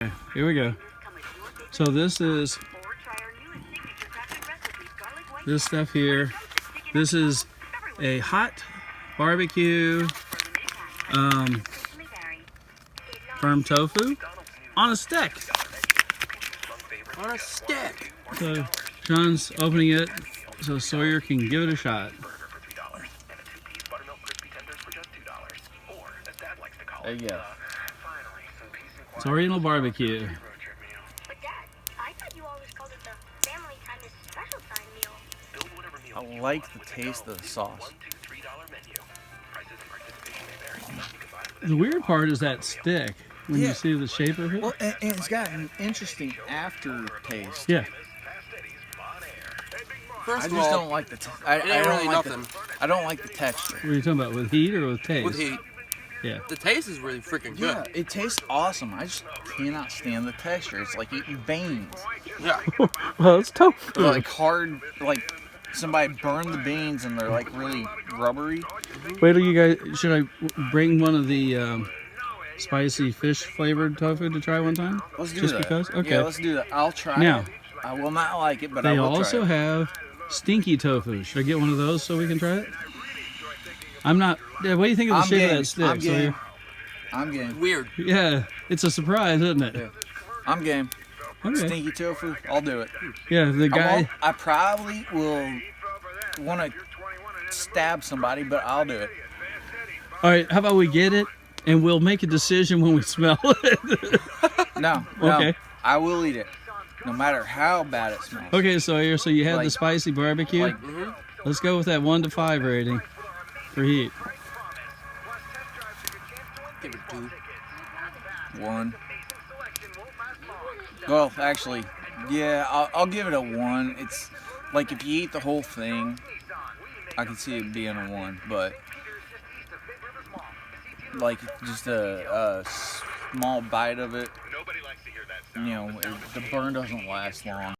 Okay, here we go. So this is this stuff here. This is a hot barbecue firm tofu on a stick. On a stick. So John's opening it so Sawyer can give it a shot. There you go. It's oriental barbecue. But Dad, I thought you always called it the family time is special time meal. I like the taste of the sauce. The weird part is that stick when you see the shape of it. Well, and it's got an interesting aftertaste. Yeah. I just don't like the. I don't like the. I don't like the texture. What are you talking about? With heat or with taste? With heat. Yeah. The taste is really freaking good. Yeah, it tastes awesome. I just cannot stand the texture. It's like eating beans. Yeah. Well, it's tofu. Like hard, like somebody burned the beans and they're like really rubbery. Wait till you guys. Should I bring one of the spicy fish flavored tofu to try one time? Let's do Just that. because? Okay. Yeah, let's do that. I'll try Now, it. I will not like it, but I they will also try it. have stinky tofu. Should I get one of those so we can try it? I'm not. Yeah, what do you think of the I'm shape game. of that stick? I'm game. Sawyer? I'm game. Weird. Yeah, it's a surprise, isn't it? Yeah. I'm game. Okay. Stinky tofu, I'll do it. Yeah, the guy. I probably will want to stab somebody, but I'll do it. All right, how about we get it and we'll make a decision when we smell it. No, Okay. I will eat it, no matter how bad it smells. Okay, Sawyer. So you had the Like- spicy barbecue. like- Let's go with that 1 to 5 rating for heat. Give it 2. 1. Well, actually, yeah, I'll give it a 1. It's like if you eat the whole thing, I can see it being a 1, but like just a small bite of it, you know, the burn doesn't last long.